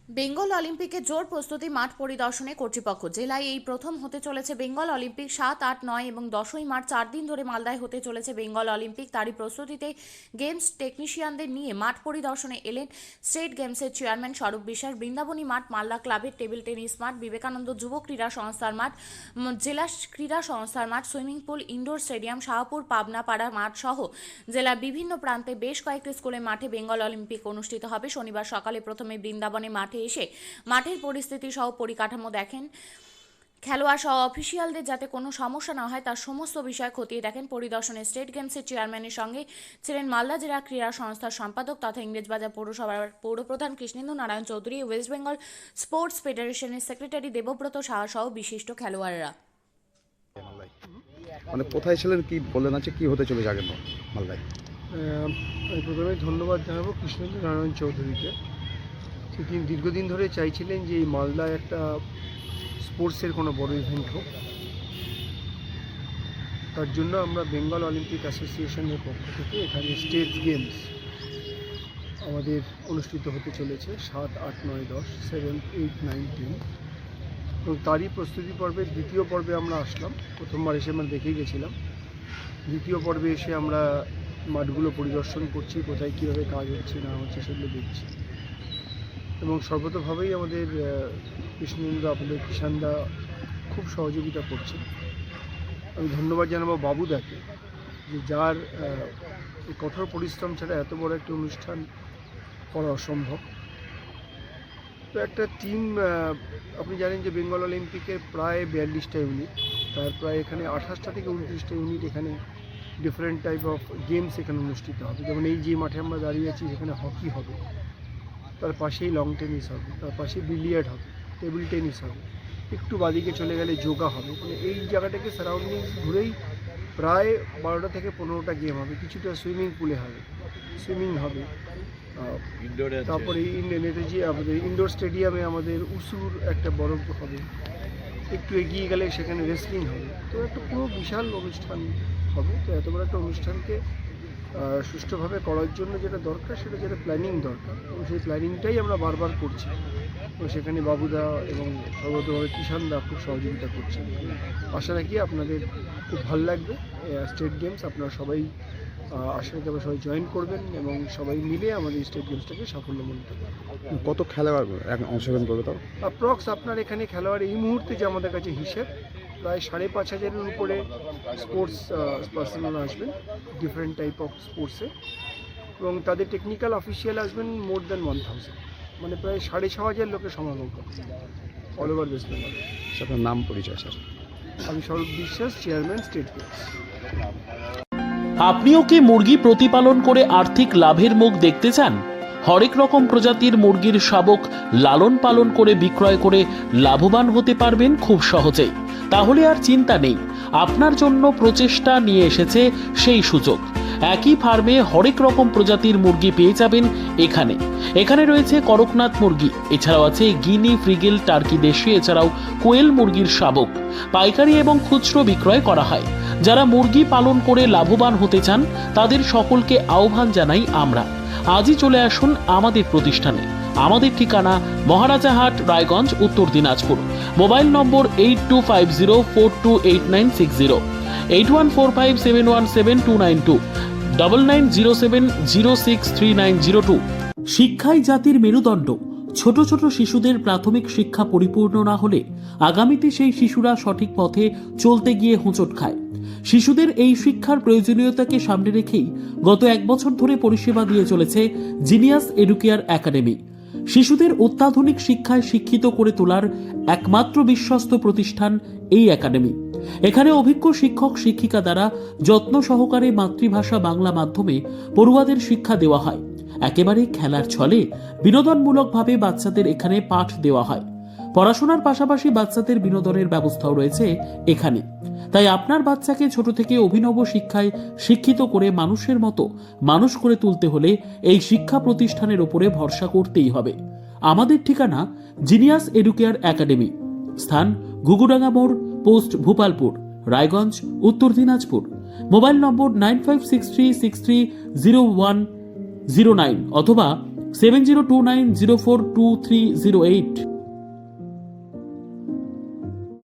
বেঙ্গল অলিম্পিকের জোর প্রস্তুতি মাঠ পরিদর্শনে কর্তৃপক্ষ। জেলায় এই প্রথম হতে চলেছে বেঙ্গল অলিম্পিক। 7, 8, 9 এবং 10ই মার্চ 4 দিন ধরে মালদায় হতে চলেছে বেঙ্গল অলিম্পিক। তারই প্রস্তুতিতে গেমস টেকনিশিয়ানদের নিয়ে মাঠ পরিদর্শনে এলেন স্টেট গেমসের চেয়ারম্যান স্বরূপ বিশ্বাস। বৃন্দাবনী মাঠ, মালদা ক্লাবের টেবিল টেনিস মাঠ, বিবেকানন্দ যুব ক্রীড়া সংস্থার মাঠ, জেলা ক্রীড়া সংস্থার মাঠ, swimming pool, indoor stadium, Shahpur Pabnapara মাঠ সহ জেলার বিভিন্ন প্রান্তে বেশ কয়েকটি স্কুলের মাঠে বেঙ্গল অলিম্পিক অনুষ্ঠিত হবে। শনিবার সকালে প্রথমে বৃন্দাবনে মাঠে এসে মাঠের পরিস্থিতি সহ পরিকাঠামো দেখেন। খেলোয়াড় সহ অফিসিয়ালদের যাতে কোনো সমস্যা না হয় তার সমস্ত বিষয় খতিয়ে দেখেন। পরিদর্শনে স্টেট গেমসের চেয়ারম্যানের সঙ্গে ছিলেন মালদা জেলা ক্রীড়া সংস্থার সম্পাদক তথা ইংরেজবাজার পৌরসভার পৌরপ্রধান কৃষ্ণেন্দু নারায়ণ চৌধুরী, ওয়েস্ট বেঙ্গল স্পোর্টস ফেডারেশনের সেক্রেটারি দেবব্রত সাহা সহ বিশিষ্ট খেলোয়াড়রা। মানে কোথায় ছিলেন, কি বললেন, আছে কি হতে চলেছে আগে মালদায়? আমি প্রথমে ধন্যবাদ জানাবো কৃষ্ণেন্দু নারায়ণ চৌধুরীকে। তিনি দীর্ঘদিন ধরে চাইছিলেন যে এই মালদায় একটা স্পোর্টসের কোনো বড় ইভেন্ট হোক। তার জন্য আমরা বেঙ্গল অলিম্পিক অ্যাসোসিয়েশনের পক্ষ থেকে এখানে স্টেট গেমস আমাদের অনুষ্ঠিত হতে চলেছে 7, 8, 9, 10, 7, 8, 9, 10 এবং তারই প্রস্তুতি পর্বের দ্বিতীয় পর্বে আমরা আসলাম। প্রথমবার এসে আমরা দেখেই গেছিলাম। দ্বিতীয় পর্বে এসে আমরা মাঠগুলো পরিদর্শন করছি, কোথায় কীভাবে কাজ হচ্ছে না হচ্ছে সেগুলো দেখছি এবং সর্বতোভাবেই আমাদের কৃষ্ণেন্দু, আপনাদের কিষানদা খুব সহযোগিতা করছে। আমি ধন্যবাদ জানাবো বাবুদাকে, যে যার এই কঠোর পরিশ্রম ছাড়া এত বড় একটা অনুষ্ঠান করা অসম্ভব। তো একটা টিম, আপনি জানেন যে বেঙ্গল অলিম্পিকে প্রায় 42টা ইউনিট, তার প্রায় এখানে 28টা থেকে 29টা ইউনিট এখানে ডিফারেন্ট টাইপ অফ গেমস এখানে অনুষ্ঠিত হবে। যেমন এই যে মাঠে আমরা দাঁড়িয়ে আছি সেখানে হকি হবে, তার পাশেই লং টেনিস হবে, তার পাশে বিলিয়ার্ড হবে, টেবিল টেনিস হবে, একটু বাদিকে চলে গেলে যোগা হবে। মানে এই জায়গাটাকে সারাউন্ডিংস ঘুরেই প্রায় 12টা থেকে 15টা গেম হবে। কিছুটা সুইমিং পুলে হবে, সুইমিং হবে, তারপরে নেতাজি আমাদের ইনডোর স্টেডিয়ামে আমাদের উসুর একটা বড় হবে, একটু এগিয়ে গেলে সেখানে রেসলিং হবে। তো একটা পুরো বিশাল অনুষ্ঠান হবে। তো এত বড় একটা অনুষ্ঠানকে সুষ্ঠুভাবে করার জন্য যেটা দরকার সেটা যেটা প্ল্যানিং দরকার, এবং সেই প্ল্যানিংটাই আমরা বারবার করছি এবং সেখানে বাবুদা এবং সর্বতভাবে কিষানদা খুব সহযোগিতা করছেন। আশা রাখি আপনাদের খুব ভালো লাগবে স্টেট গেমস। আপনারা সবাই আশা রাখি আপনারা সবাই জয়েন করবেন এবং সবাই মিলে আমাদের স্টেট গেমসটাকে সাফল্যমণ্ডিত করবেন। কত খেলোয়াড় অংশগ্রহণ করবে তাও? অ্যাপ্রক্স আপনার এখানে খেলোয়াড় এই মুহূর্তে যে আমাদের কাছে হিসেব প্রায় 5,500-এর উপরে স্পোর্টস পার্সোনাল আসবেন ডিফারেন্ট টাইপ অফ স্পোর্টসে, এবং তাদের টেকনিক্যাল অফিসিয়াল আসবেন মোর দ্যান 1000, মানে প্রায় 6,500 লোকের সমাগম করবে অল ওভার ওয়েস্ট বেঙ্গল। আপনার নাম পরিচয় স্যার? আমি স্বরূপ বিশ্বাস, চেয়ারম্যান স্টেট গেমস। আপনিও কি মুরগি প্রতিপালন করে আর্থিক লাভের মুখ দেখতে চান? হরেক রকম প্রজাতির মুরগির শাবক লালন পালন করে বিক্রয় করে লাভবান হতে পারবেন খুব সহজেই। তাহলে আর চিন্তা নেই, আপনার জন্য প্রচেষ্টা নিয়ে এসেছে সেই সুযোগ। একই ফার্মে হরেক রকম প্রজাতির মুরগি পেয়ে যাবেন এখানে রয়েছে করকনাথ মুরগি, এছাড়াও আছে গিনি, ফ্রিগেল, টার্কি দেশি, এছাড়াও কোয়েল মুরগির শাবক। পাইকারি এবং খুচরো বিক্রয় করা হয়। যারা মুরগি পালন করে লাভবান হতে চান তাদের সকলকে আহ্বান জানাই আমরা। আজই চলে আসুন আমাদের প্রতিষ্ঠানে। আমাদের ঠিকানা মহারাজাহাট, রায়গঞ্জ, উত্তর দিনাজপুর। মোবাইল নম্বর 8250428960, 8145717292, 9907063902। শিক্ষাই জাতির মেরুদণ্ড। ছোট ছোট শিশুদের প্রাথমিক শিক্ষা পরিপূর্ণ না হলে আগামীতে সেই শিশুরা সঠিক পথে চলতে গিয়ে হোঁচট খায়। শিশুদের এই শিক্ষার প্রয়োজনীয়তাকে সামনে রেখেই গত 1 বছর ধরে পরিষেবা দিয়ে চলেছে জিনিয়াস এডুকেয়ার একাডেমি। শিশুদের অত্যাধুনিক শিক্ষায় শিক্ষিত করে তোলার একমাত্র বিশ্বস্ত প্রতিষ্ঠান এই একাডেমি। এখানে অভিজ্ঞ শিক্ষক শিক্ষিকা দ্বারা যত্ন সহকারে মাতৃভাষা বাংলা মাধ্যমে পড়ুয়াদের শিক্ষা দেওয়া হয়। একেবারে খেলার ছলে বিনোদনমূলকভাবে বাচ্চাদের এখানে পাঠ দেওয়া হয়। পড়াশোনার পাশাপাশি বাচ্চাদের বিনোদনের ব্যবস্থাও রয়েছে এখানে। তাই আপনার বাচ্চাকে ছোট থেকে অভিনব শিক্ষায় শিক্ষিত করে মানুষের মতো মানুষ করে তুলতে হলে এই শিক্ষা প্রতিষ্ঠানের উপরে ভরসা করতেই হবে। আমাদের ঠিকানা জিনিয়াস এডুকেয়ার একাডেমি, স্থান ঘুঘুডাঙ্গা মোড়, পোস্ট ভূপালপুর, রায়গঞ্জ, উত্তর দিনাজপুর। মোবাইল নম্বর 9563630109 অথবা 7029042308।